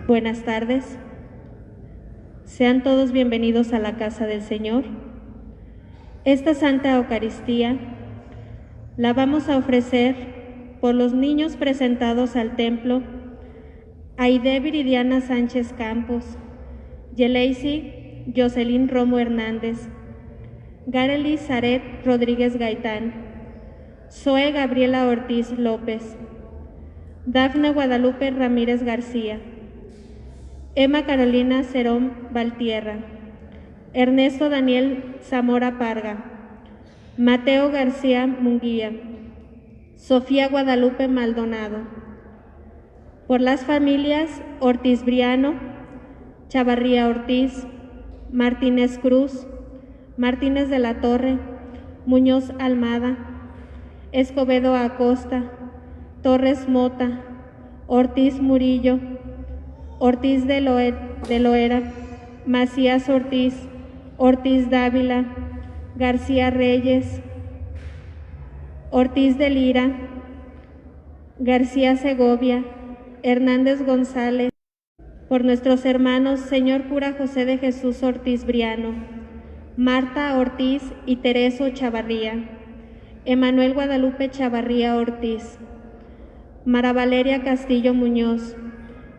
Buenas tardes. Sean todos bienvenidos a la casa del Señor. Esta Santa Eucaristía la vamos a ofrecer por los niños presentados al templo: Aide Viridiana Sánchez Campos, Yeleisi Jocelyn Romo Hernández, Garely Zaret Rodríguez Gaitán, Zoe Gabriela Ortiz López, Dafne Guadalupe Ramírez García, Emma Carolina Cerón Valtierra, Ernesto Daniel Zamora Parga, Mateo García Munguía, Sofía Guadalupe Maldonado. Por las familias Ortiz Briano, Chavarría Ortiz, Martínez Cruz, Martínez de la Torre, Muñoz Almada, Escobedo Acosta, Torres Mota, Ortiz Murillo, Ortiz de Loera, Macías Ortiz, Ortiz Dávila, García Reyes, Ortiz de Lira, García Segovia, Hernández González. Por nuestros hermanos Señor Cura José de Jesús Ortiz Briano, Marta Ortiz y Tereso Chavarría, Emanuel Guadalupe Chavarría Ortiz, Mara Valeria Castillo Muñoz,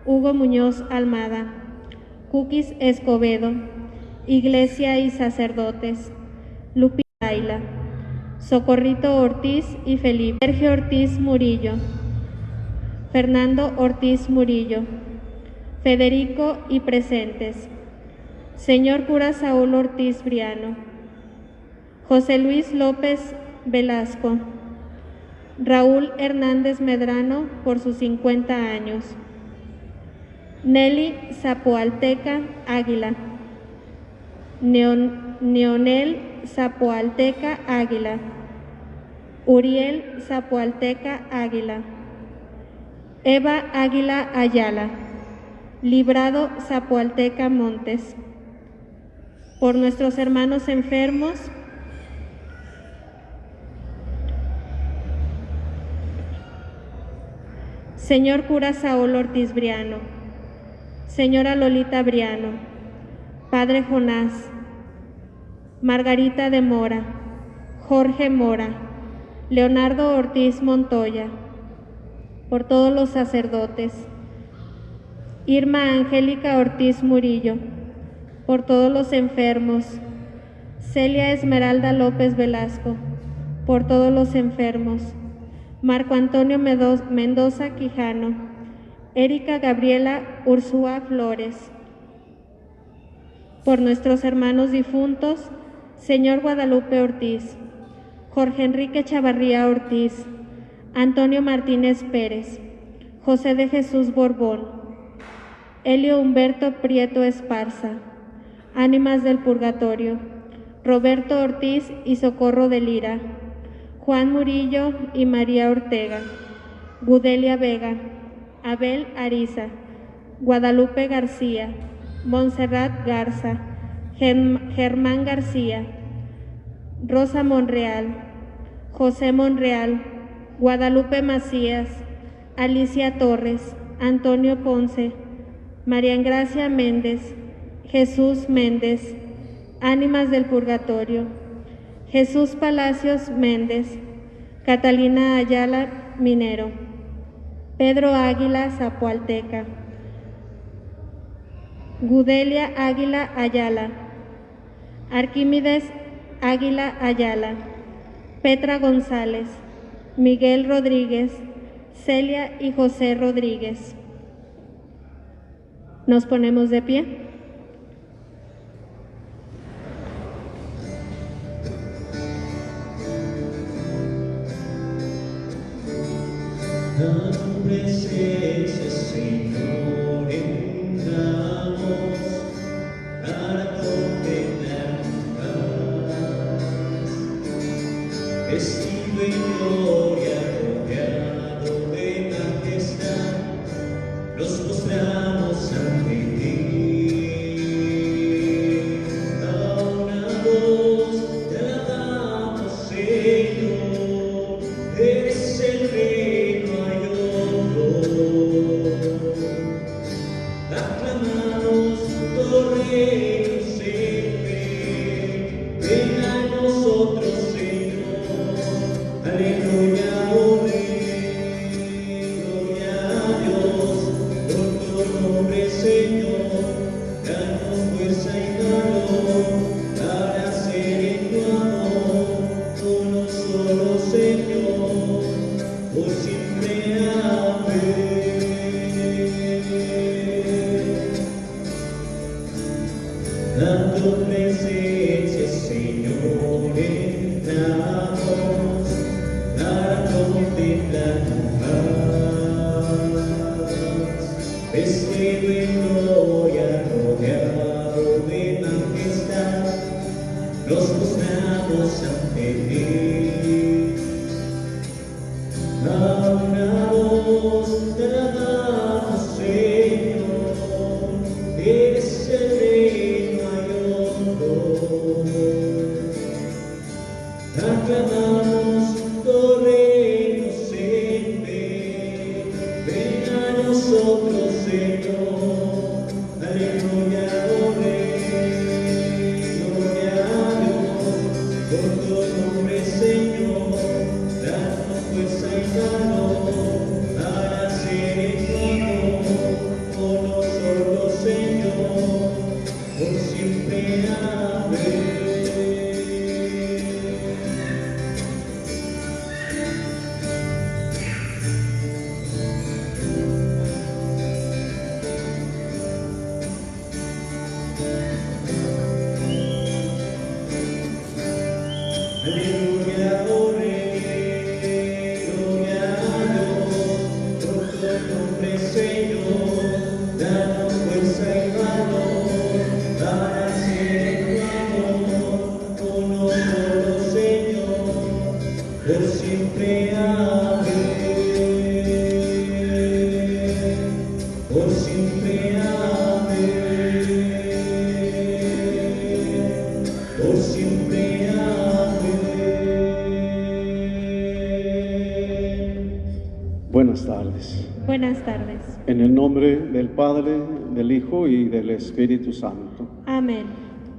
Hugo Muñoz Almada, Cuquis Escobedo, Iglesia y sacerdotes, Lupita Ayla, Socorrito Ortiz y Felipe, Sergio Ortiz Murillo, Fernando Ortiz Murillo, Federico y presentes, Señor Cura Saúl Ortiz Briano, José Luis López Velasco, Raúl Hernández Medrano por sus 50 años, Nelly Zapoalteca Águila, Neonel Zapoalteca Águila, Uriel Zapoalteca Águila, Eva Águila Ayala, Librado Zapoalteca Montes. Por nuestros hermanos enfermos, Señor Cura Saúl Ortiz Briano, Señora Lolita Briano, Padre Jonás, Margarita de Mora, Jorge Mora, Leonardo Ortiz Montoya. Por todos los sacerdotes, Irma Angélica Ortiz Murillo. Por todos los enfermos, Celia Esmeralda López Velasco. Por todos los enfermos, Marco Antonio Mendoza Quijano, Erika Gabriela Ursúa Flores. Por nuestros hermanos difuntos, Señor Guadalupe Ortiz, Jorge Enrique Chavarría Ortiz, Antonio Martínez Pérez, José de Jesús Borbón, Helio Humberto Prieto Esparza, Ánimas del Purgatorio, Roberto Ortiz y Socorro de Lira, Juan Murillo y María Ortega, Gudelia Vega, Abel Ariza, Guadalupe García, Montserrat Garza, Germán García, Rosa Monreal, José Monreal, Guadalupe Macías, Alicia Torres, Antonio Ponce, María Engracia Méndez, Jesús Méndez, Ánimas del Purgatorio, Jesús Palacios Méndez, Catalina Ayala Minero, Pedro Águila Zapoalteca, Gudelia Águila Ayala, Arquímedes Águila Ayala, Petra González, Miguel Rodríguez, Celia y José Rodríguez. Nos ponemos de pie. A tu presencia, Señor, entramos para contemplar tu paz. Vestido en gloria, rodeado de majestad, nos postramos ante ti. A una voz te alabamos, Señor, eres el Rey. La Aleluya, oh Rey, gloria a Dios, por tu nombre, Señor, danos fuerza y valor para ser en tu amor, uno solo, Señor, por siempre, amén. Dando presencia, Señor, entramos para contemplar tu faz. Vestido en gloria, rodeado de majestad, nos postramos ante ti. A una voz te alabamos, Señor, eres el Rey mayor. Aclamamos tu reino siempre, ven a nosotros, Señor. Aleluya, oh Rey, gloria a Dios, por tu nombre, Señor, danos fuerza y valor para ser en tu amor, con nosotros, Señor, por siempre, amén. Aleluya, oh Rey, gloria a Dios, por tu nombre, Señor, danos fuerza y valor para ser tu amor, con nosotros, Señor, por siempre, amén. Por siempre, amén. Por siempre, amén. Buenas tardes. Buenas tardes. En el nombre del Padre, del Hijo y del Espíritu Santo. Amén.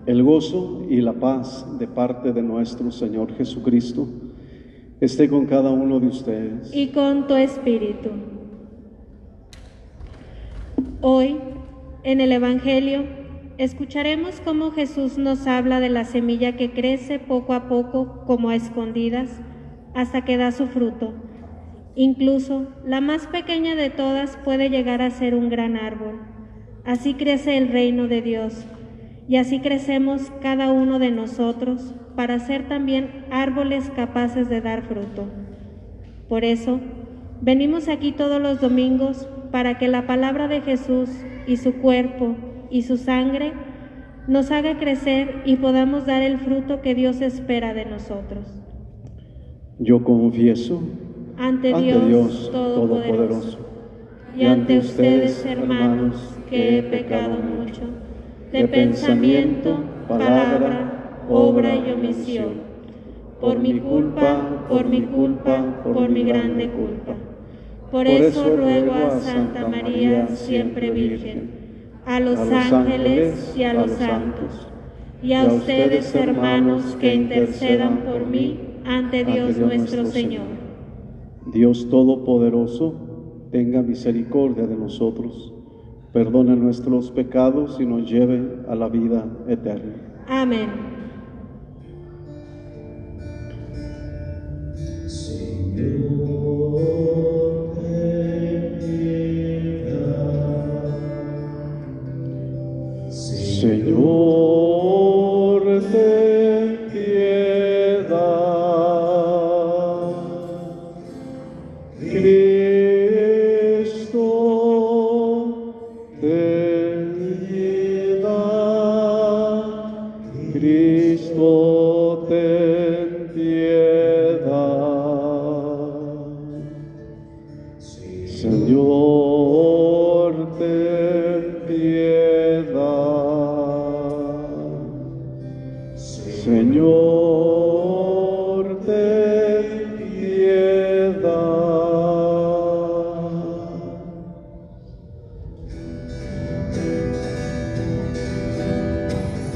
El gozo y la paz de parte de nuestro Señor Jesucristo esté con cada uno de ustedes. Y con tu espíritu. Hoy, en el Evangelio, escucharemos cómo Jesús nos habla de la semilla que crece poco a poco, como a escondidas, hasta que da su fruto. Incluso la más pequeña de todas puede llegar a ser un gran árbol. Así crece el reino de Dios, y así crecemos cada uno de nosotros para ser también árboles capaces de dar fruto. Por eso, venimos aquí todos los domingos para que la palabra de Jesús y su cuerpo y su sangre nos haga crecer y podamos dar el fruto que Dios espera de nosotros. Yo confieso Ante Dios Todopoderoso y ante ustedes, hermanos, que he pecado mucho, de pensamiento, palabra, obra y omisión, por mi culpa, por mi grande culpa. Por eso ruego a Santa María, siempre Virgen, a los ángeles y a los santos, y a ustedes, hermanos, que intercedan por mí ante Dios nuestro Señor. Dios Todopoderoso, tenga misericordia de nosotros, perdone nuestros pecados y nos lleve a la vida eterna. Amén. Señor, ten piedad. Señor, ten piedad. Cristo, ten piedad. Cristo, ten piedad. Señor, ten piedad. Señor, ten piedad.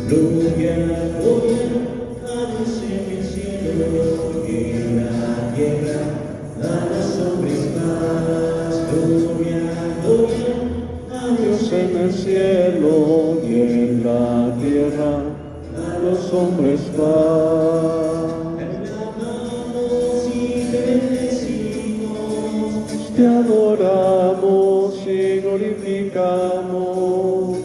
Gloria, gloria a Dios en el cielo y en la tierra. en el cielo y en la tierra, a los hombres paz. Te adoramos y glorificamos.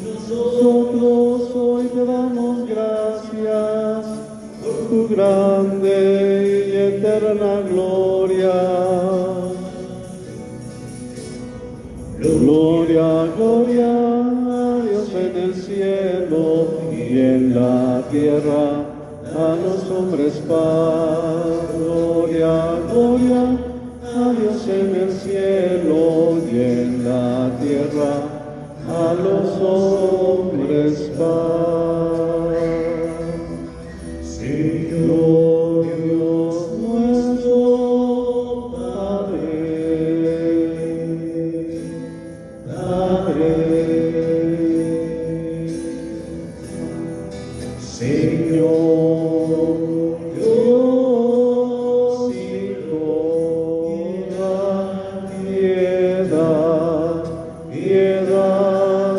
Nosotros hoy te damos gracias por tu grande y eterna gloria. Gloria, gloria a Dios en el cielo y en la tierra, a los hombres paz. Gloria, gloria a Dios en el cielo y en la tierra, a los hombres paz. Señor Dios nuestro, Padre, Señor Dios Hijo, piedad, piedad,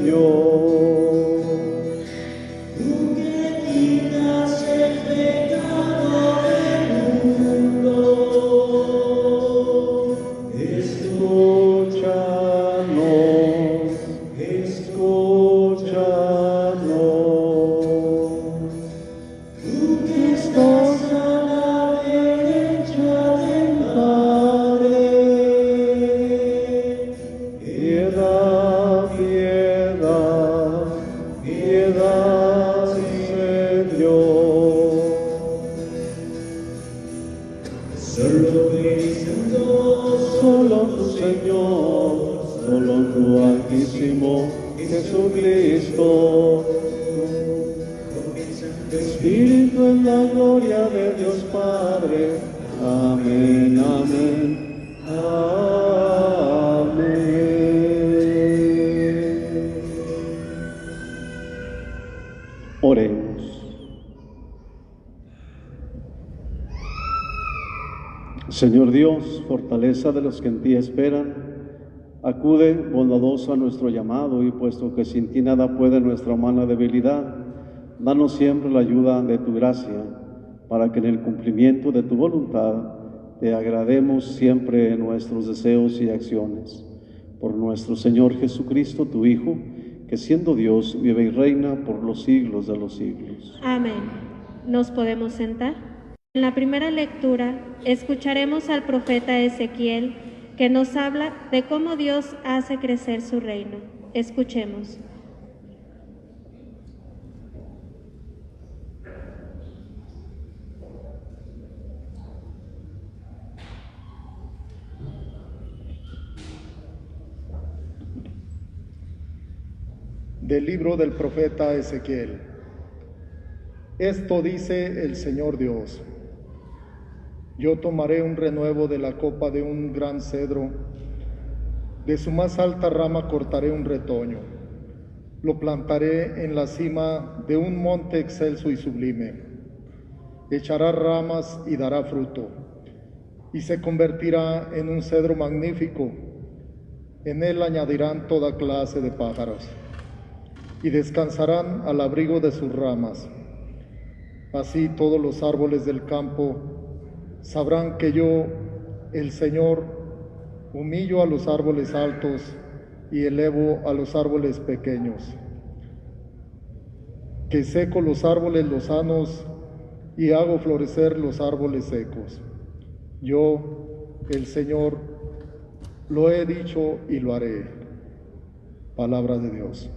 Señor. Tú que quitas el pecado del mundo, escúchanos, escúchanos. Tú que estás a la derecha del Padre, piedad, piedad, piedad, Señor. Solo Cristo, solo tu Señor, solo tu Altísimo Jesucristo. Espíritu en la gloria de Dios Padre. Amén, amén, amén. Oremos. Señor Dios, fortaleza de los que en ti esperan, acude bondadoso a nuestro llamado y puesto que sin ti nada puede nuestra humana debilidad, danos siempre la ayuda de tu gracia, para que en el cumplimiento de tu voluntad te agrademos siempre en nuestros deseos y acciones. Por nuestro Señor Jesucristo, tu Hijo, que siendo Dios vive y reina por los siglos de los siglos. Amén. ¿Nos podemos sentar? En la primera lectura escucharemos al profeta Ezequiel, que nos habla de cómo Dios hace crecer su reino. Escuchemos. Del libro del profeta Ezequiel. Esto dice el Señor Dios: Yo tomaré un renuevo de la copa de un gran cedro, de su más alta rama cortaré un retoño, lo plantaré en la cima de un monte excelso y sublime, echará ramas y dará fruto, y se convertirá en un cedro magnífico. En él añadirán toda clase de pájaros, y descansarán al abrigo de sus ramas. Así todos los árboles del campo sabrán que yo, el Señor, humillo a los árboles altos y elevo a los árboles pequeños, que seco los árboles lozanos y hago florecer los árboles secos. Yo, el Señor, lo he dicho y lo haré. Palabra de Dios.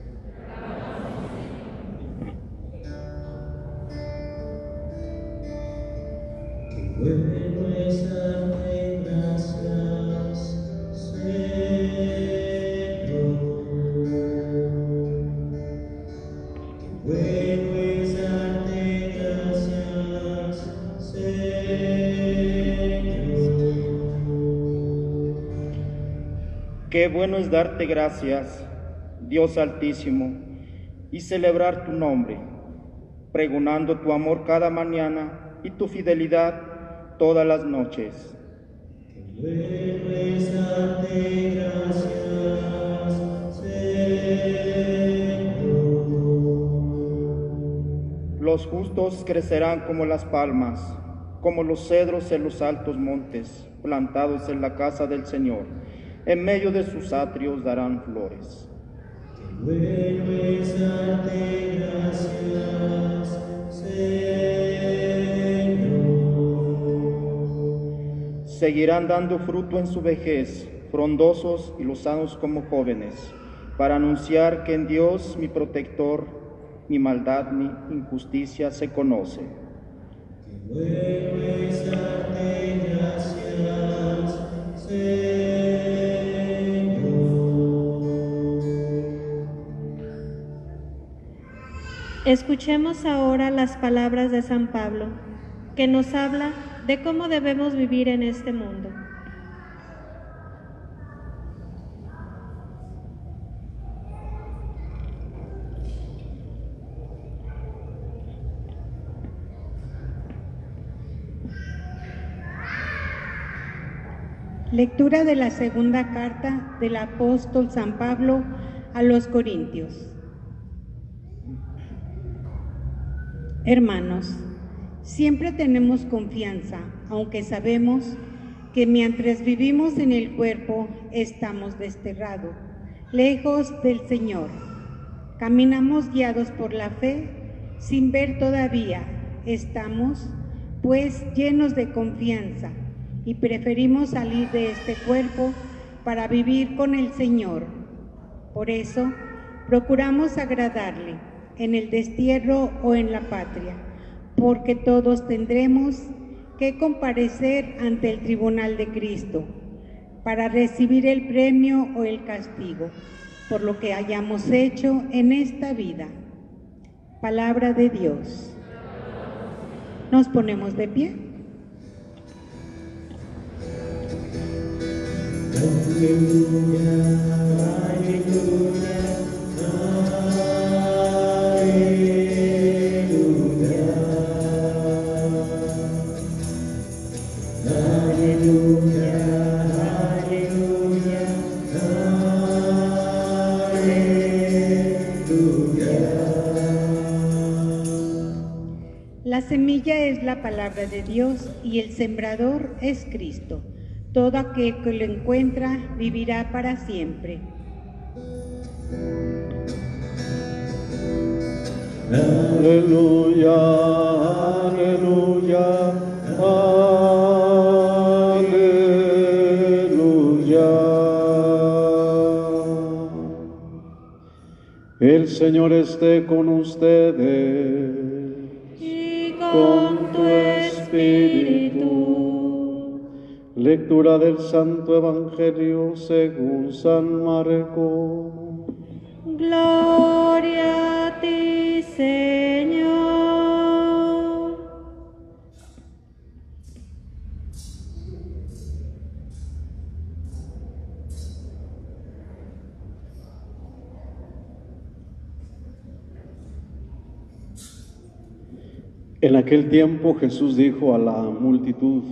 Bueno es darte gracias, Señor. Bueno es darte gracias, Señor. Qué bueno es darte gracias, Dios Altísimo, y celebrar tu nombre, pregonando tu amor cada mañana y tu fidelidad todas las noches. Bueno es darte gracias, Los justos crecerán como las palmas, como los cedros en los altos montes, plantados en la casa del Señor. En medio de sus atrios darán flores. Bueno es darte gracias, Señor. Seguirán dando fruto en su vejez, frondosos y lozanos como jóvenes, para anunciar que en Dios, mi protector, ni maldad ni injusticia se conoce. Bueno es darte gracias, Señor. Escuchemos ahora las palabras de San Pablo, que nos habla de cómo debemos vivir en este mundo. Lectura de la segunda carta del apóstol San Pablo a los Corintios. Hermanos, siempre tenemos confianza, aunque sabemos que mientras vivimos en el cuerpo estamos desterrados, lejos del Señor. Caminamos guiados por la fe, sin ver todavía. Estamos, pues, llenos de confianza y preferimos salir de este cuerpo para vivir con el Señor. Por eso, procuramos agradarle en el destierro o en la patria, porque todos tendremos que comparecer ante el tribunal de Cristo para recibir el premio o el castigo por lo que hayamos hecho en esta vida. Palabra de Dios. Nos ponemos de pie. Aleluya, aleluya, aleluya. Aleluya, aleluya, aleluya. La semilla es la palabra de Dios y el sembrador es Cristo. Todo aquel que lo encuentra vivirá para siempre. Aleluya, aleluya, aleluya. El Señor esté con ustedes Y con tu espíritu. Lectura del Santo Evangelio según San Marcos. Gloria a ti, Señor. En aquel tiempo Jesús dijo a la multitud: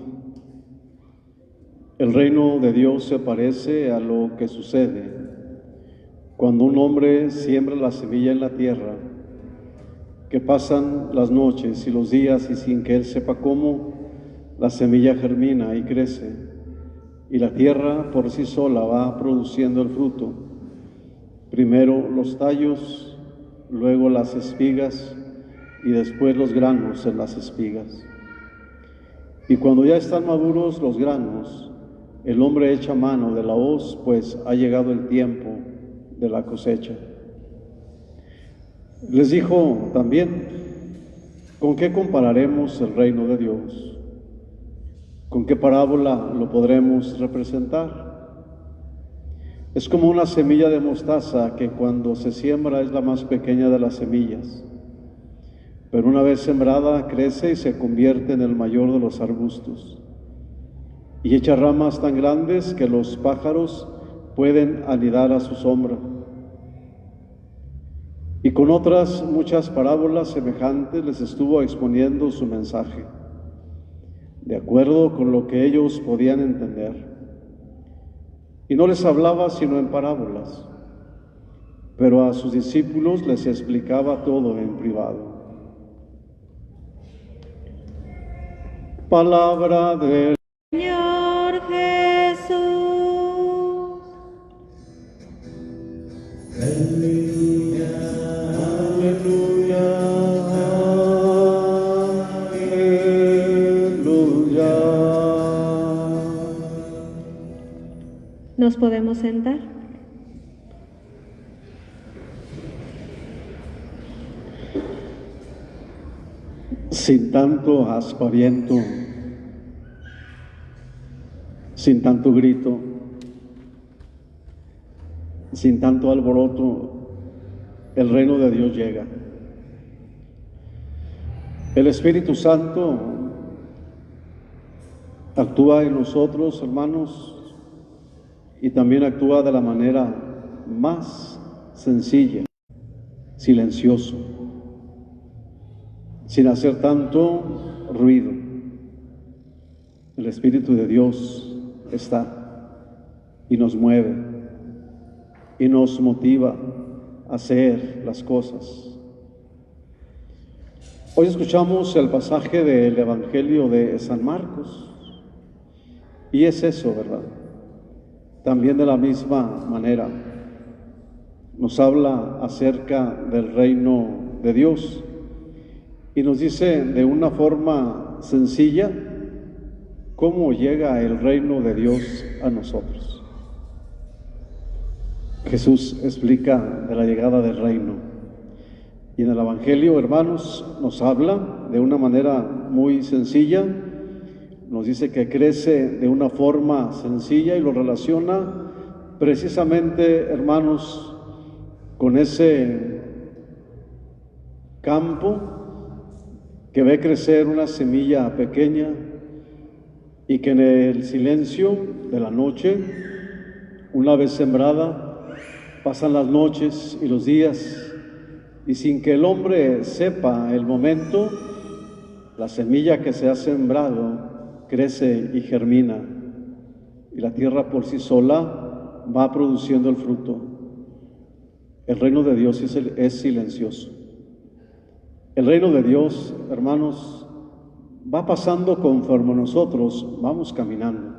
el reino de Dios se parece a lo que sucede cuando un hombre siembra la semilla en la tierra, que pasan las noches y los días y sin que él sepa cómo, la semilla germina y crece, y la tierra por sí sola va produciendo el fruto. Primero los tallos, luego las espigas y después los granos en las espigas. Y cuando ya están maduros los granos, el hombre echa mano de la hoz, pues ha llegado el tiempo de la cosecha. Les dijo también: ¿con qué compararemos el reino de Dios? ¿Con qué parábola lo podremos representar? Es como una semilla de mostaza que cuando se siembra es la más pequeña de las semillas, pero una vez sembrada crece y se convierte en el mayor de los arbustos, y echa ramas tan grandes que los pájaros pueden anidar a su sombra. Y con otras muchas parábolas semejantes les estuvo exponiendo su mensaje, de acuerdo con lo que ellos podían entender. Y no les hablaba sino en parábolas, pero a sus discípulos les explicaba todo en privado. Palabra del Señor Jesús. Aleluya, Aleluya, aleluya. ¿Nos podemos sentar? Sin tanto aspaviento, sin tanto grito, sin tanto alboroto, el reino de Dios llega. El Espíritu Santo actúa en nosotros, hermanos, y también actúa de la manera más sencilla, silencioso, sin hacer tanto ruido. El Espíritu de Dios está y nos mueve y nos motiva a hacer las cosas. Hoy escuchamos el pasaje del Evangelio de San Marcos y es eso, ¿verdad? También de la misma manera nos habla acerca del reino de Dios y nos dice de una forma sencilla cómo llega el reino de Dios a nosotros. Jesús explica de la llegada del reino. Y en el Evangelio, hermanos, nos habla de una manera muy sencilla. Nos dice que crece de una forma sencilla y lo relaciona precisamente, hermanos, con ese campo que ve crecer una semilla pequeña y que en el silencio de la noche, una vez sembrada, pasan las noches y los días, y sin que el hombre sepa el momento, la semilla que se ha sembrado crece y germina, y la tierra por sí sola va produciendo el fruto. El reino de Dios es silencioso. El reino de Dios, hermanos, va pasando conforme nosotros vamos caminando.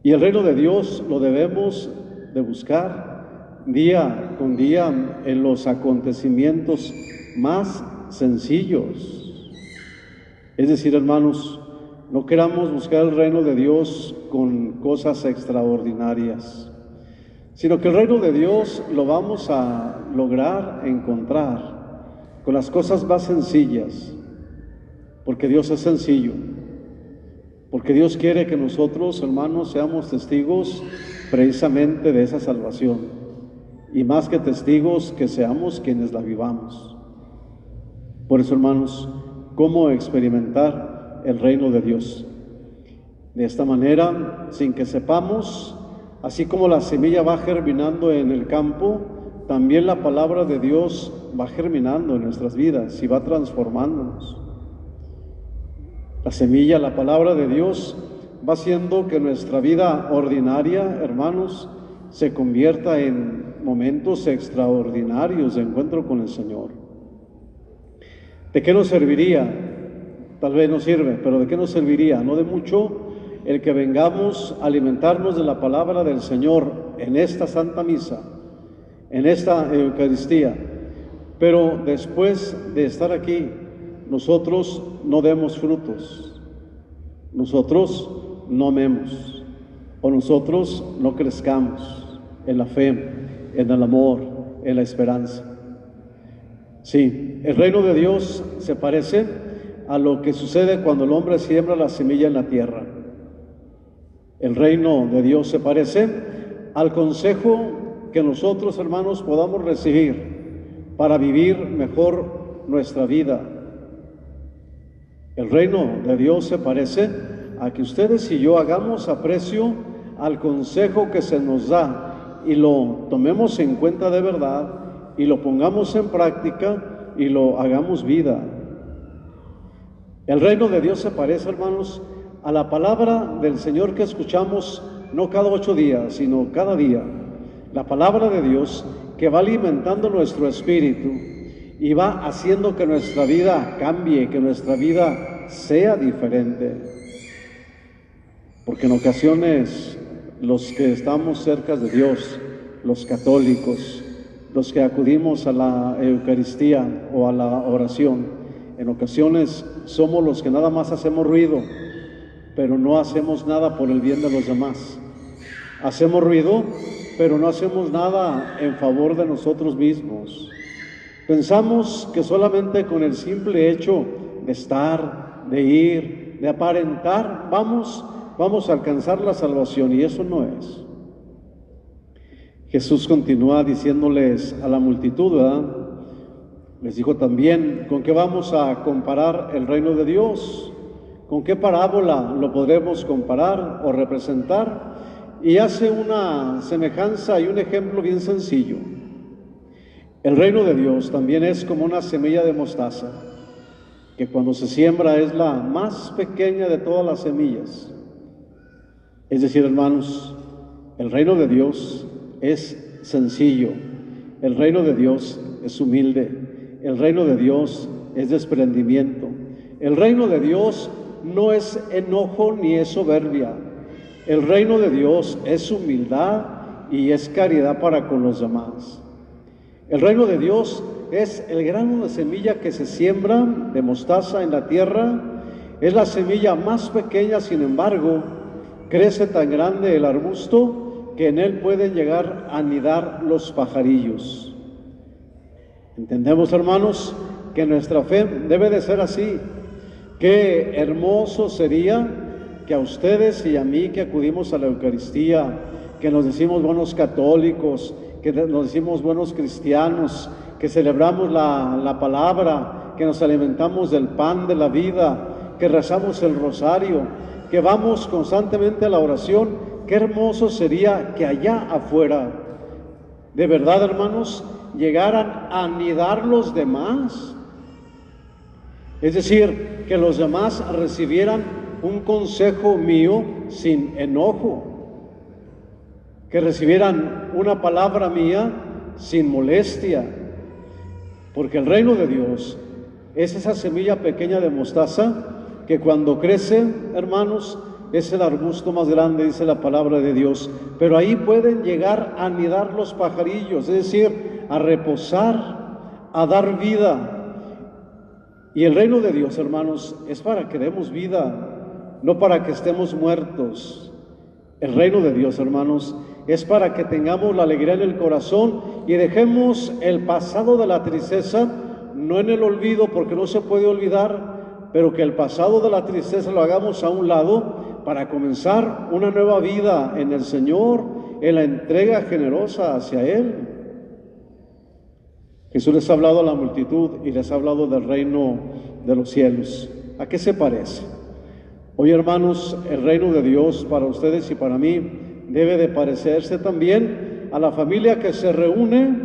Y el reino de Dios lo debemos de buscar día con día en los acontecimientos más sencillos. Es decir, hermanos, no queramos buscar el reino de Dios con cosas extraordinarias, sino que el reino de Dios lo vamos a lograr encontrar con las cosas más sencillas, porque Dios es sencillo, porque Dios quiere que nosotros, hermanos, seamos testigos precisamente de esa salvación, y más que testigos, que seamos quienes la vivamos. Por eso, hermanos, ¿cómo experimentar el reino de Dios? De esta manera, sin que sepamos, así como la semilla va germinando en el campo, también la palabra de Dios va germinando en nuestras vidas y va transformándonos. La semilla, la palabra de Dios, va haciendo que nuestra vida ordinaria, hermanos, se convierta en momentos extraordinarios de encuentro con el Señor. ¿De qué nos serviría? Tal vez no sirve, pero ¿de qué nos serviría? No de mucho el que vengamos a alimentarnos de la palabra del Señor en esta Santa Misa, en esta Eucaristía, pero después de estar aquí, nosotros no demos frutos, nosotros no amemos, o nosotros no crezcamos en la fe, en el amor, en la esperanza. Sí, el reino de Dios se parece a lo que sucede cuando el hombre siembra la semilla en la tierra. El reino de Dios se parece al consejo que nosotros, hermanos, podamos recibir para vivir mejor nuestra vida. El reino de Dios se parece a que ustedes y yo hagamos aprecio al consejo que se nos da y lo tomemos en cuenta de verdad y lo pongamos en práctica y lo hagamos vida. El reino de Dios se parece, hermanos, a la palabra del Señor que escuchamos no cada 8 días, sino cada día. La palabra de Dios que va alimentando nuestro espíritu y va haciendo que nuestra vida cambie, que nuestra vida sea diferente. Porque en ocasiones los que estamos cerca de Dios, los católicos, los que acudimos a la Eucaristía o a la oración, en ocasiones somos los que nada más hacemos ruido, pero no hacemos nada por el bien de los demás. Hacemos ruido, pero no hacemos nada en favor de nosotros mismos. Pensamos que solamente con el simple hecho de estar, de ir, de aparentar, vamos a alcanzar la salvación, y eso no es. Jesús continúa diciéndoles a la multitud, ¿verdad? Les dijo también, ¿con qué vamos a comparar el reino de Dios? ¿Con qué parábola lo podremos comparar o representar? Y hace una semejanza y un ejemplo bien sencillo. El reino de Dios también es como una semilla de mostaza, que cuando se siembra es la más pequeña de todas las semillas. Es decir, hermanos, el reino de Dios es sencillo, el reino de Dios es humilde, el reino de Dios es desprendimiento, el reino de Dios no es enojo ni es soberbia, el reino de Dios es humildad y es caridad para con los demás. El reino de Dios es el grano de semilla que se siembra de mostaza en la tierra, es la semilla más pequeña, sin embargo, crece tan grande el arbusto que en él pueden llegar a anidar los pajarillos. Entendemos, hermanos, que nuestra fe debe de ser así. Qué hermoso sería que a ustedes y a mí que acudimos a la Eucaristía, que nos decimos buenos católicos, que nos decimos buenos cristianos, que celebramos la palabra, que nos alimentamos del pan de la vida, que rezamos el rosario, que vamos constantemente a la oración, qué hermoso sería que allá afuera, de verdad, hermanos, llegaran a anidar los demás. Es decir, que los demás recibieran un consejo mío sin enojo, que recibieran una palabra mía sin molestia, porque el reino de Dios es esa semilla pequeña de mostaza que cuando crece, hermanos, es el arbusto más grande, dice la palabra de Dios, pero ahí pueden llegar a anidar los pajarillos, es decir, a reposar, a dar vida. Y el reino de Dios, hermanos, es para que demos vida, no para que estemos muertos. El reino de Dios, hermanos, es para que tengamos la alegría en el corazón y dejemos el pasado de la tristeza, no en el olvido, porque no se puede olvidar, pero que el pasado de la tristeza lo hagamos a un lado para comenzar una nueva vida en el Señor, en la entrega generosa hacia Él. Jesús les ha hablado a la multitud y les ha hablado del reino de los cielos. ¿A qué se parece? Hoy, hermanos, el reino de Dios para ustedes y para mí debe de parecerse también a la familia que se reúne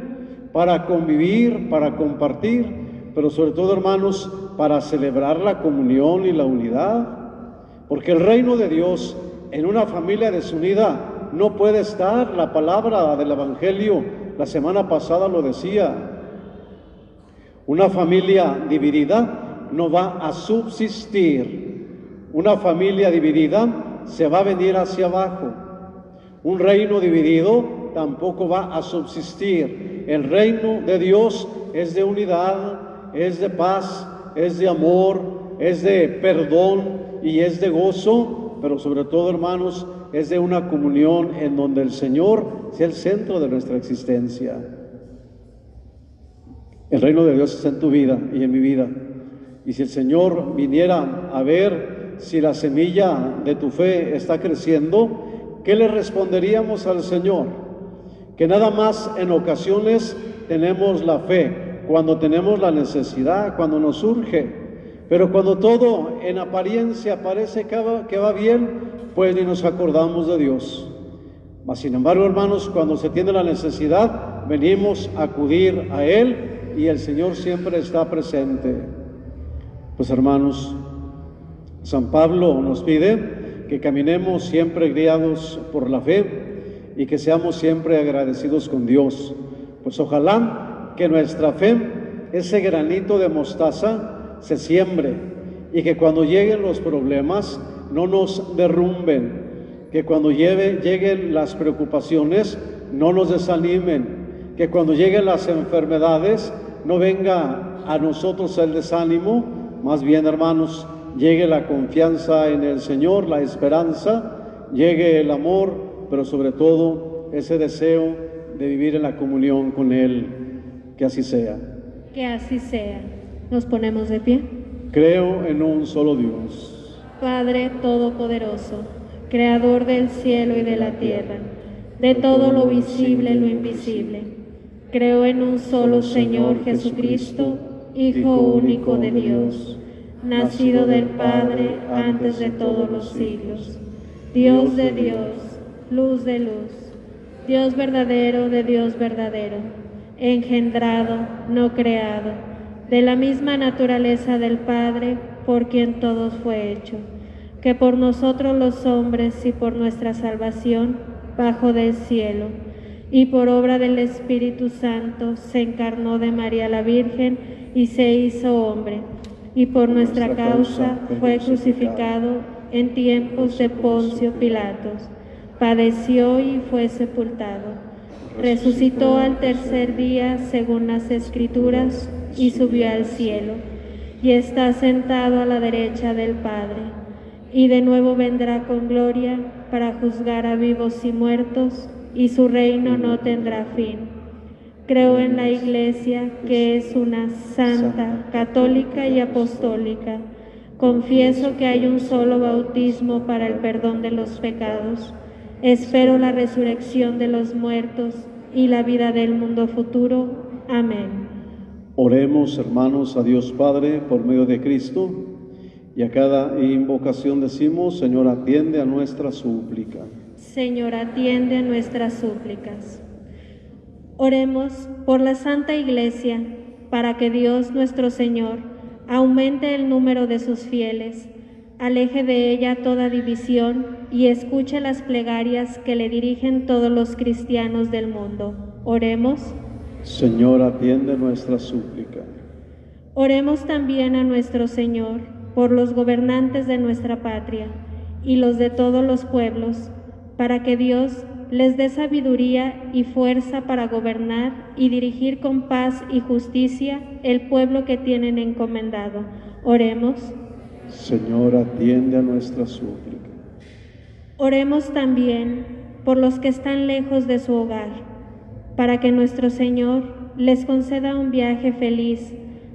para convivir, para compartir, pero sobre todo, hermanos, para celebrar la comunión y la unidad, porque el reino de Dios en una familia desunida no puede estar. La palabra del Evangelio la semana pasada lo decía. Una familia dividida no va a subsistir. Una familia dividida se va a venir hacia abajo. Un reino dividido tampoco va a subsistir. El reino de Dios es de unidad, es de paz, es de amor, es de perdón y es de gozo, pero sobre todo, hermanos, es de una comunión en donde el Señor sea el centro de nuestra existencia. El reino de Dios está en tu vida y en mi vida. Y si el Señor viniera a ver si la semilla de tu fe está creciendo, ¿qué le responderíamos al Señor? Que nada más en ocasiones tenemos la fe, cuando tenemos la necesidad, cuando nos surge, pero cuando todo en apariencia parece que va bien, pues ni nos acordamos de Dios. Mas sin embargo, hermanos, cuando se tiene la necesidad, venimos a acudir a Él y el Señor siempre está presente. Pues, hermanos, San Pablo nos pide que caminemos siempre guiados por la fe y que seamos siempre agradecidos con Dios. Pues ojalá que nuestra fe, ese granito de mostaza, se siembre y que cuando lleguen los problemas no nos derrumben, que cuando lleguen las preocupaciones no nos desanimen, que cuando lleguen las enfermedades no venga a nosotros el desánimo, más bien, hermanos, llegue la confianza en el Señor, la esperanza, llegue el amor, pero sobre todo ese deseo de vivir en la comunión con Él. Que así sea. Que así sea. Nos ponemos de pie. Creo en un solo Dios, Padre Todopoderoso, Creador del cielo y de la tierra, de todo lo visible y lo invisible. Creo en un solo Señor Jesucristo, Hijo único de Dios, nacido del Padre antes de todos los siglos, Dios de Dios, luz de luz, Dios verdadero de Dios verdadero, engendrado, no creado, de la misma naturaleza del Padre, por quien todo fue hecho, que por nosotros los hombres y por nuestra salvación bajó del cielo, y por obra del Espíritu Santo se encarnó de María la Virgen y se hizo hombre, y por nuestra causa fue crucificado en tiempos de Poncio Pilatos, padeció y fue sepultado, resucitó al tercer día según las Escrituras y subió al cielo, y está sentado a la derecha del Padre, y de nuevo vendrá con gloria para juzgar a vivos y muertos, y su reino no tendrá fin. Creo en la Iglesia, que es una santa, católica y apostólica. Confieso que hay un solo bautismo para el perdón de los pecados. Espero la resurrección de los muertos y la vida del mundo futuro. Amén. Oremos, hermanos, a Dios Padre por medio de Cristo, y a cada invocación decimos: Señor, atiende a nuestra súplica. Señor, atiende a nuestras súplicas. Oremos por la Santa Iglesia, para que Dios nuestro Señor aumente el número de sus fieles, aleje de ella toda división y escuche las plegarias que le dirigen todos los cristianos del mundo. Oremos. Señor, atiende nuestra súplica. Oremos también a nuestro Señor por los gobernantes de nuestra patria y los de todos los pueblos, para que Dios les dé sabiduría y fuerza para gobernar y dirigir con paz y justicia el pueblo que tienen encomendado. Oremos. Señor, atiende a nuestra súplica. Oremos también por los que están lejos de su hogar, para que nuestro Señor les conceda un viaje feliz,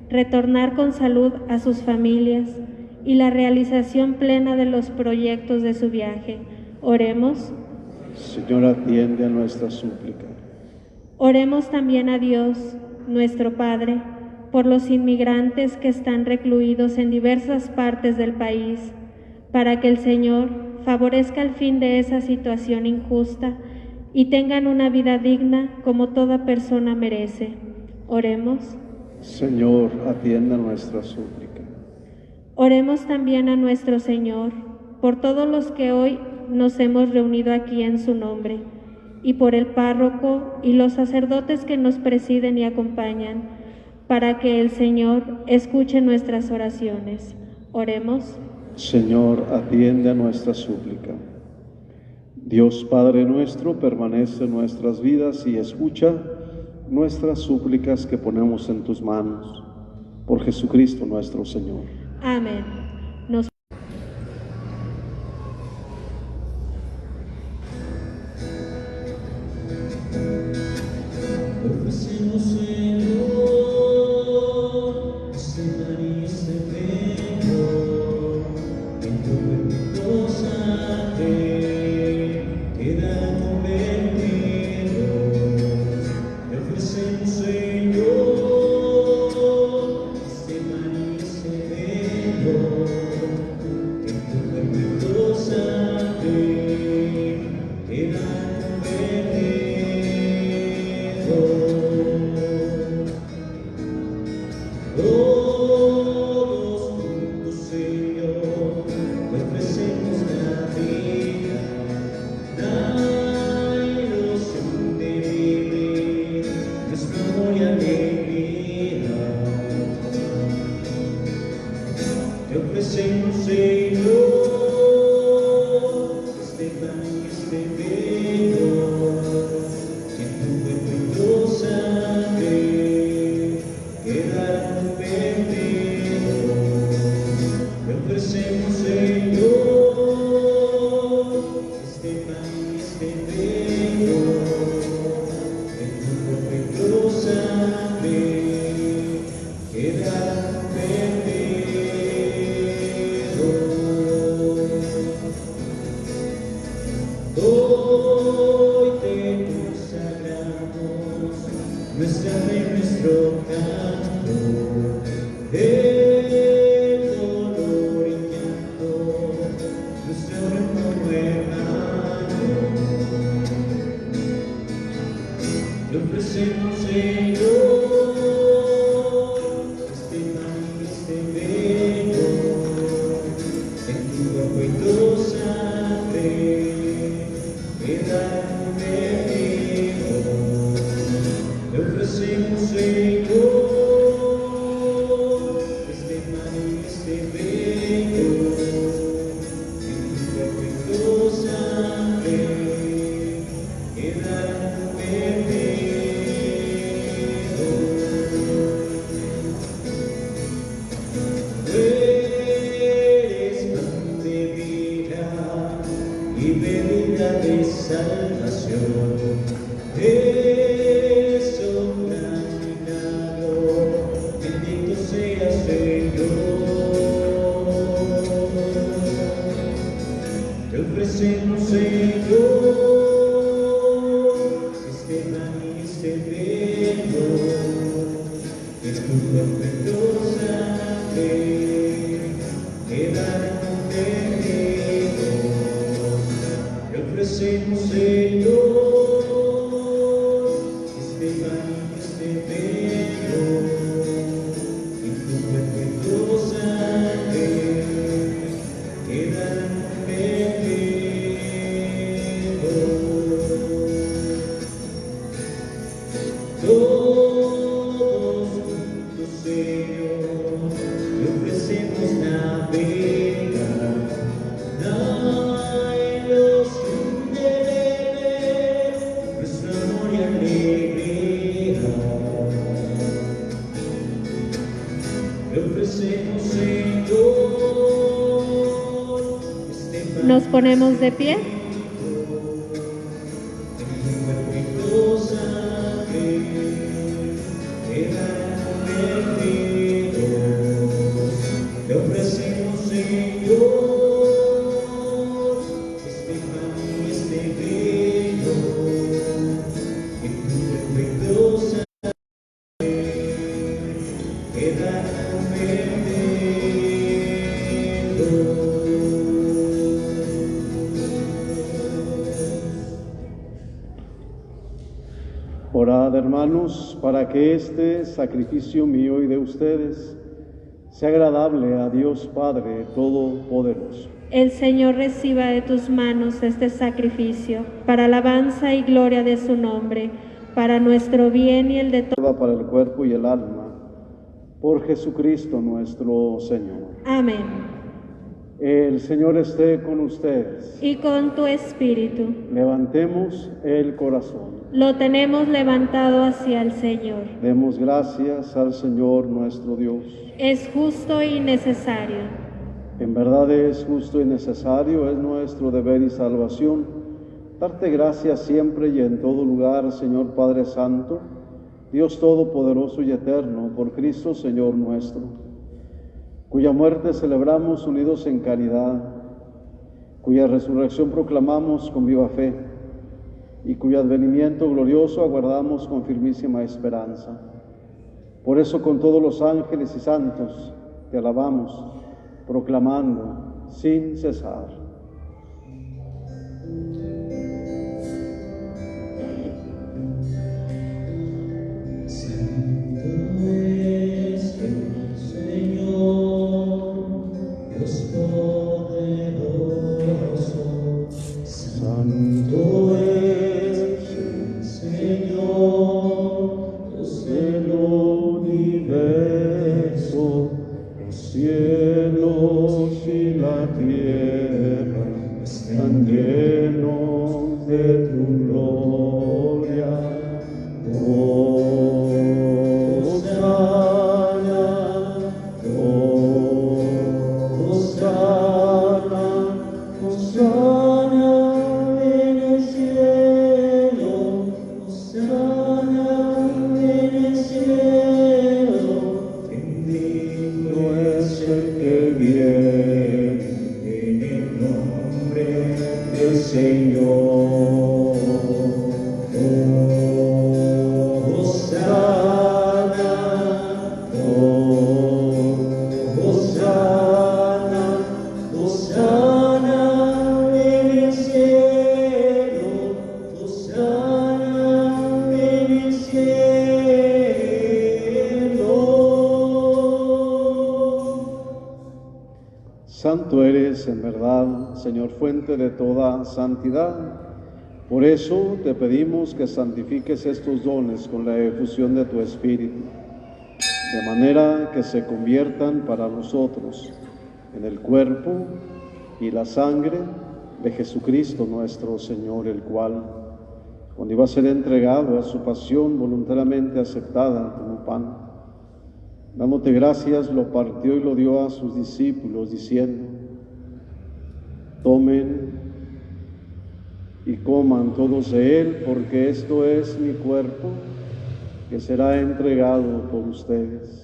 retornar con salud a sus familias y la realización plena de los proyectos de su viaje. Oremos. Señor, atiende a nuestra súplica. Oremos también a Dios, nuestro Padre, por los inmigrantes que están recluidos en diversas partes del país, para que el Señor favorezca el fin de esa situación injusta y tengan una vida digna como toda persona merece. Oremos. Señor, atiende a nuestra súplica. Oremos también a nuestro Señor por todos los que hoy nos hemos reunido aquí en su nombre, y por el párroco y los sacerdotes que nos presiden y acompañan, para que el Señor escuche nuestras oraciones. Oremos. Señor, atiende a nuestra súplica. Dios Padre nuestro, permanece en nuestras vidas y escucha nuestras súplicas que ponemos en tus manos. Por Jesucristo nuestro Señor. Amén. Nos Ofrecemos, Señor, ese pan y ese vino, en tu bendito sangre quedan convertidos. Te ofrecemos, Señor, ese pan y ese vino, Hoy te consagramos nuestra fe, nuestro canto, el dolor y llanto, nuestro hermano hermano. Te ofrecemos, Señor, este pan y este vino, en tu cuerpo y tu sangre, queda convertido. Te ofrecemos, Señor, este pan y este vino, en tu cuerpo y tu sangre, queda convertido. Eres pan de vida y bebida de salvación. Es un gran milagro, bendito seas, Señor. Te ofrecemos, Señor, este pan y este vino, es tu cuerpo y tu sangre, quedan convertidos. Te ofrecemos, Señor, este pan y este vino, en tu cuerpo y tu sangre, quedan convertidos. Todos juntos, Señor, te ofrecemos navegar en los ríos, nuestro amor y alegría. Te ofrecemos, Señor, este pan. Nos ponemos de pie. En tu cuerpo y tu sangre, quedan convertidos. Te ofrecemos, Señor, este pan y este vino, en tu cuerpo y tu sangre, quedan convertidos. Orad, hermanos, para que este sacrificio mío y de ustedes sea agradable a Dios Padre Todopoderoso. El Señor reciba de tus manos este sacrificio, para alabanza y gloria de su nombre, para nuestro bien y el de todos. Para el cuerpo y el alma, por Jesucristo nuestro Señor. Amén. El Señor esté con ustedes. Y con tu espíritu. Levantemos el corazón. Lo tenemos levantado hacia el Señor. Demos gracias al Señor nuestro Dios. Es justo y necesario. En verdad es justo y necesario, es nuestro deber y salvación, darte gracias siempre y en todo lugar, Señor Padre Santo, Dios Todopoderoso y Eterno, por Cristo Señor nuestro, cuya muerte celebramos unidos en caridad, cuya resurrección proclamamos con viva fe, y cuyo advenimiento glorioso aguardamos con firmísima esperanza. Por eso con todos los ángeles y santos te alabamos, proclamando sin cesar. Santo es el Señor, Dios poderoso. Santo es el Señor, Dios del universo. Los cielos y la tierra están llenos de tu gloria. Hosana, Hosana, Hosana en el cielo, Hosana en el cielo. Bendito es el que viene en el nombre del Señor. Hosana, Hosana, Hosana en el cielo, Hosana en el cielo. Santo eres en verdad, Señor, fuente de toda santidad. Por eso te pedimos que santifiques estos dones con la efusión de tu Espíritu, de manera que se conviertan para nosotros en el cuerpo y la sangre de Jesucristo nuestro Señor, el cual, cuando iba a ser entregado a su pasión voluntariamente aceptada como pan, dándote gracias, lo partió y lo dio a sus discípulos, diciendo: tomen y coman todos de él, porque esto es mi cuerpo, que será entregado por ustedes.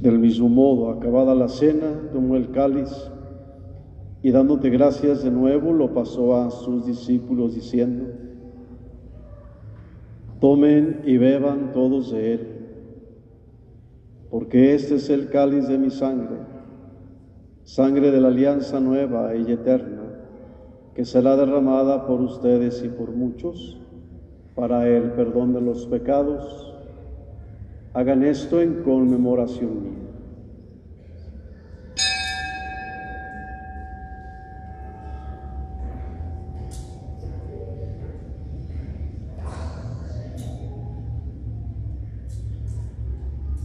Del mismo modo, acabada la cena, tomó el cáliz y dándote gracias de nuevo, lo pasó a sus discípulos diciendo: tomen y beban todos de él, porque este es el cáliz de mi sangre, sangre de la alianza nueva y eterna, que será derramada por ustedes y por muchos, para el perdón de los pecados. Hagan esto en conmemoración mía.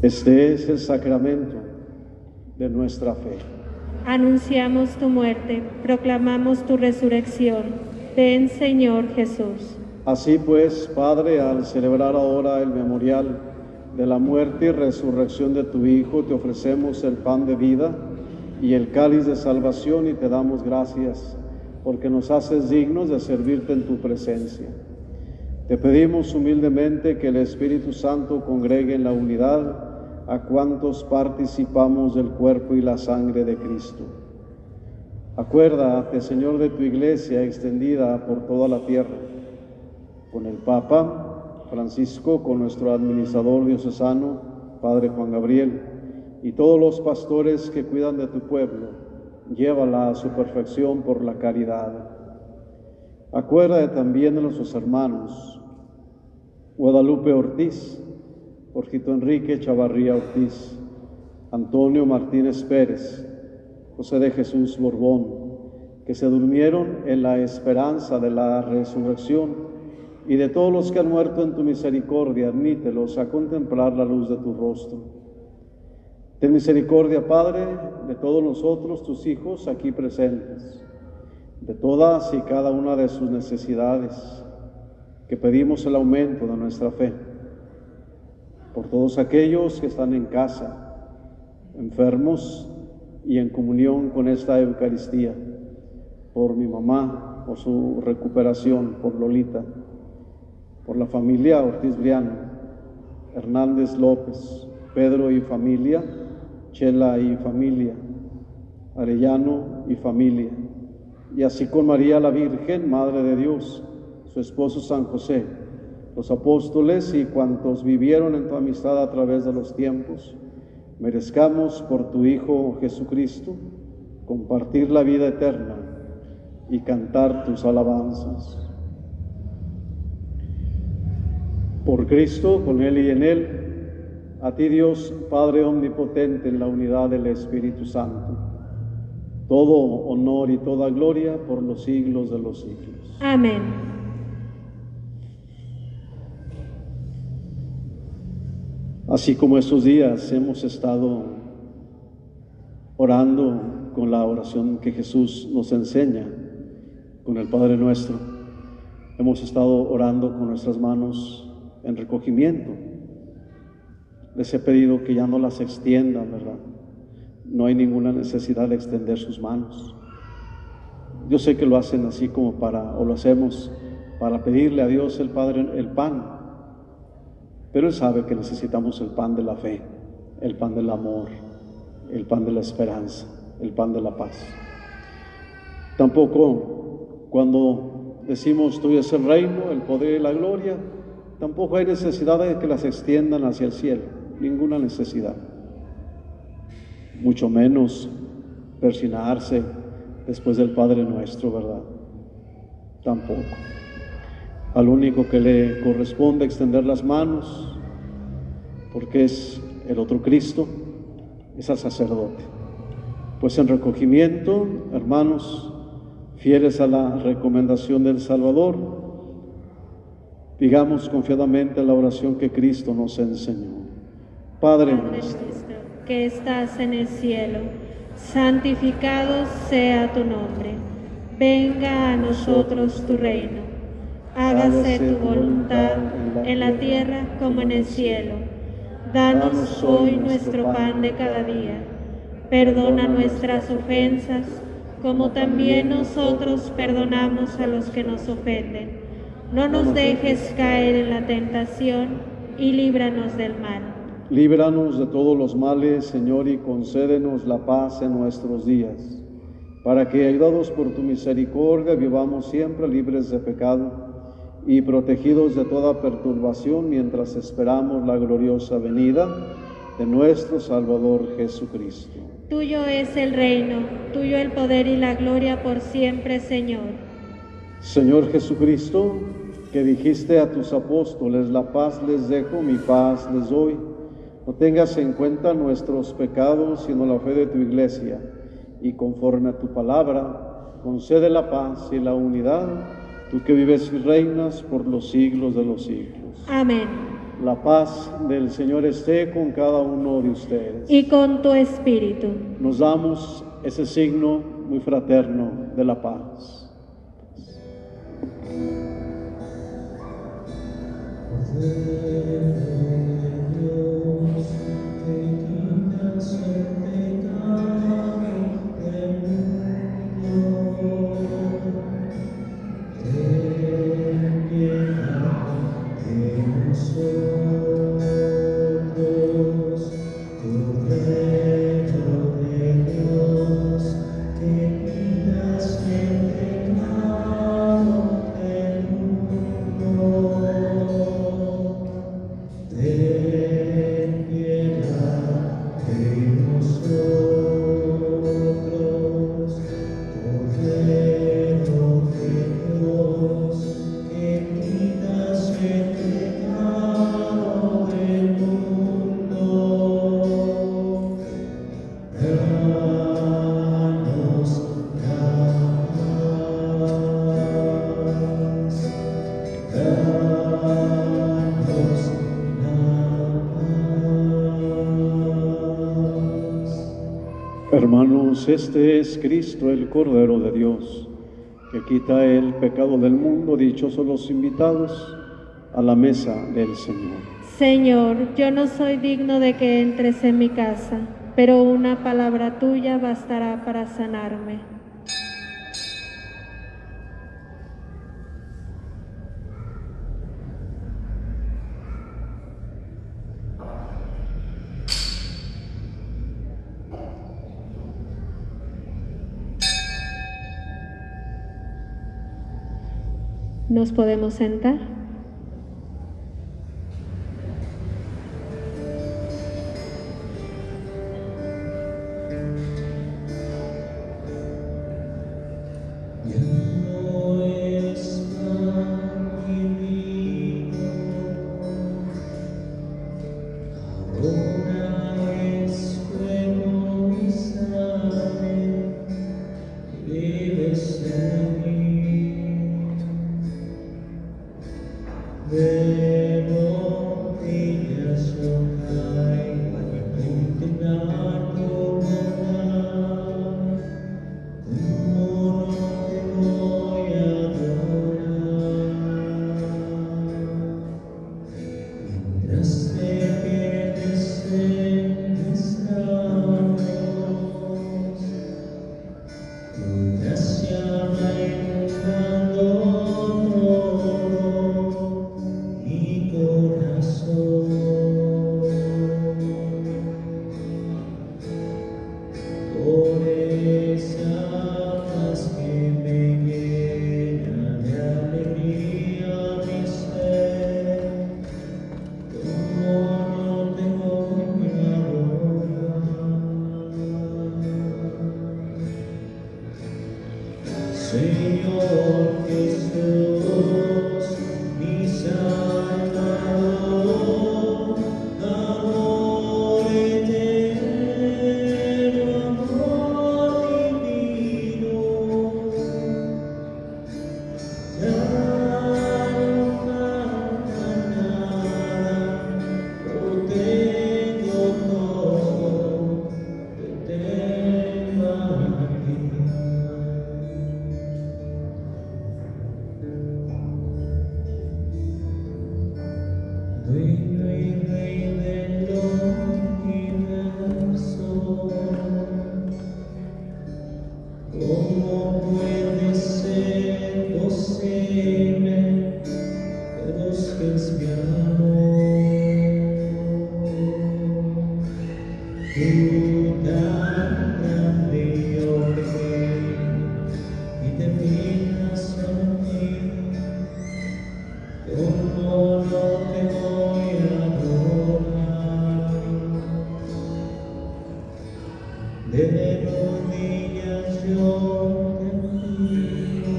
Este es el sacramento de nuestra fe. Anunciamos tu muerte, proclamamos tu resurrección. Ven, Señor Jesús. Así pues, Padre, al celebrar ahora el memorial de la muerte y resurrección de tu Hijo, te ofrecemos el pan de vida y el cáliz de salvación, y te damos gracias porque nos haces dignos de servirte en tu presencia. Te pedimos humildemente que el Espíritu Santo congregue en la unidad a cuantos participamos del cuerpo y la sangre de Cristo. Acuérdate, Señor, de tu Iglesia extendida por toda la tierra, con el Papa Francisco, con nuestro administrador diocesano, Padre Juan Gabriel, y todos los pastores que cuidan de tu pueblo. Llévala a su perfección por la caridad. Acuérdate también de nuestros hermanos Guadalupe Ortiz, Jorgito Enrique Chavarría Ortiz, Antonio Martínez Pérez, José de Jesús Borbón, que se durmieron en la esperanza de la resurrección, y de todos los que han muerto en tu misericordia, admítelos a contemplar la luz de tu rostro. Ten misericordia, Padre, de todos nosotros, tus hijos aquí presentes, de todas y cada una de sus necesidades, que pedimos el aumento de nuestra fe, por todos aquellos que están en casa, enfermos y en comunión con esta Eucaristía, por mi mamá, por su recuperación, por Lolita, por la familia Ortiz Briano, Hernández López, Pedro y familia, Chela y familia, Arellano y familia, y así con María la Virgen, Madre de Dios, su esposo San José, los apóstoles y cuantos vivieron en tu amistad a través de los tiempos, merezcamos por tu Hijo Jesucristo compartir la vida eterna y cantar tus alabanzas. Por Cristo, con Él y en Él, a ti Dios, Padre omnipotente, en la unidad del Espíritu Santo, todo honor y toda gloria por los siglos de los siglos. Amén. Así como estos días hemos estado orando con la oración que Jesús nos enseña, con el Padre Nuestro, hemos estado orando con nuestras manos en recogimiento. Les he pedido que ya no las extiendan, ¿verdad? No hay ninguna necesidad de extender sus manos. Yo sé que lo hacen así como o lo hacemos para pedirle a Dios el Padre el pan, pero Él sabe que necesitamos el pan de la fe, el pan del amor, el pan de la esperanza, el pan de la paz. Tampoco cuando decimos tuyo es el reino, el poder y la gloria, tampoco hay necesidad de que las extiendan hacia el cielo, ninguna necesidad. Mucho menos persignarse después del Padre Nuestro, ¿verdad? Tampoco. Al único que le corresponde extender las manos, porque es el otro Cristo, es al sacerdote. Pues en recogimiento, hermanos, fieles a la recomendación del Salvador, digamos confiadamente la oración que Cristo nos enseñó. Padre nuestro, que estás en el cielo, santificado sea tu nombre. Venga a nosotros tu reino. Hágase tu voluntad en la tierra como en el cielo. Danos hoy nuestro pan de cada día. Perdona nuestras ofensas, como también nosotros perdonamos a los que nos ofenden. No nos dejes caer en la tentación y líbranos del mal. Líbranos de todos los males, Señor, y concédenos la paz en nuestros días, para que, ayudados por tu misericordia, vivamos siempre libres de pecado y protegidos de toda perturbación mientras esperamos la gloriosa venida de nuestro Salvador Jesucristo. Tuyo es el reino, tuyo el poder y la gloria por siempre, Señor. Señor Jesucristo, que dijiste a tus apóstoles, la paz les dejo, mi paz les doy. No tengas en cuenta nuestros pecados, sino la fe de tu Iglesia, y conforme a tu palabra, concede la paz y la unidad, tú que vives y reinas por los siglos de los siglos. Amén. La paz del Señor esté con cada uno de ustedes. Y con tu espíritu. Nos damos ese signo muy fraterno de la paz. Hermanos, este es Cristo, el Cordero de Dios, que quita el pecado del mundo. Dichosos los invitados a la mesa del Señor. Señor, yo no soy digno de que entres en mi casa, pero una palabra tuya bastará para sanarme. ¿Nos podemos sentar? Gracias. Señor Jesús, mi Salvador, amor eterno, amor divino, ya no falta nada, lo tengo todo, te tengo a ti. Dueño y Rey del universo, ¿cómo puede ser posible que dos tú tan grande y Rey, y te fijas en mí? ¿Cómo no te voy a adorar? De rodillas yo te pido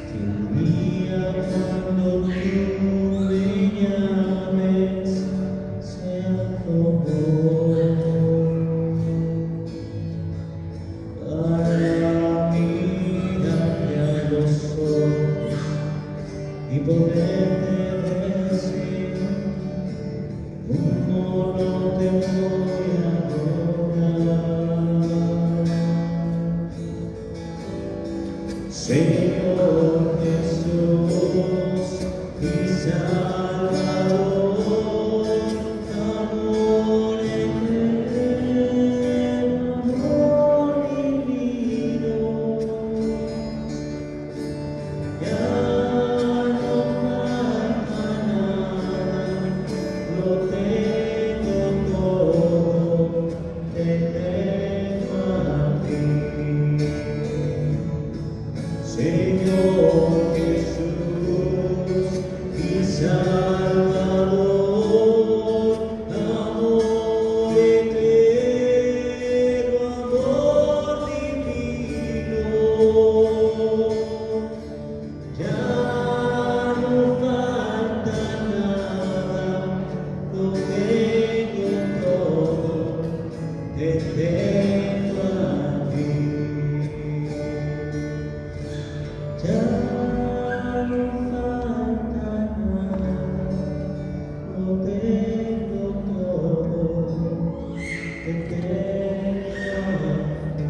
que un día cuando tú me llames sea como para mirarte a los ojos y poderte decir cómo no te voy a adorar. Señor Jesús, mi Salvador, amor eterno, amor divino, ya no falta nada, lo tengo todo, te tengo a ti. Señor Jesús, mi Salvador, amor eterno, amor divino, ya no falta nada, lo tengo todo, te tengo a ti. Ya no falta nada, lo tengo todo, te tengo a ti.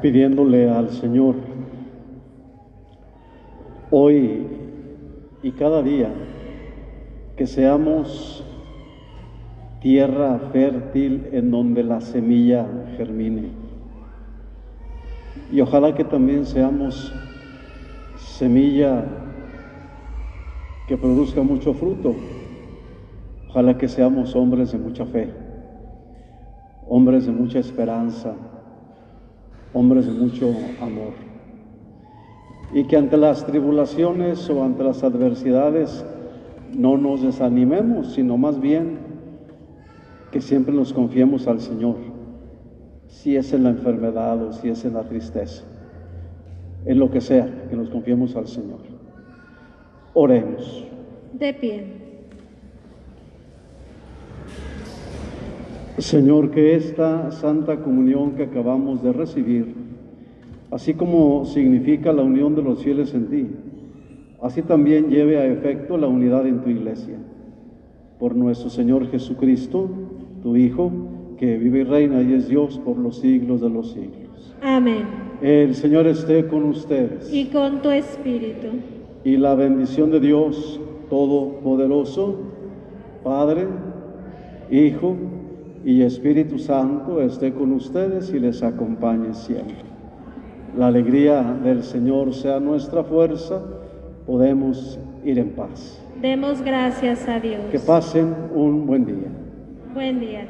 Pidiéndole al Señor hoy y cada día que seamos tierra fértil en donde la semilla germine. Y ojalá que también seamos semilla que produzca mucho fruto. Ojalá que seamos hombres de mucha fe, hombres de mucha esperanza, hombres de mucho amor. Y que ante las tribulaciones o ante las adversidades no nos desanimemos, sino más bien que siempre nos confiemos al Señor, si es en la enfermedad o si es en la tristeza, en lo que sea, que nos confiemos al Señor. Oremos. De pie. Señor, que esta Santa Comunión que acabamos de recibir, así como significa la unión de los fieles en ti, así también lleve a efecto la unidad en tu Iglesia. Por nuestro Señor Jesucristo, tu Hijo, que vive y reina y es Dios por los siglos de los siglos. Amén. El Señor esté con ustedes. Y con tu espíritu. Y la bendición de Dios Todopoderoso, Padre, Hijo y Espíritu Santo esté con ustedes y les acompañe siempre. La alegría del Señor sea nuestra fuerza, podemos ir en paz. Demos gracias a Dios. Que pasen un buen día. Buen día.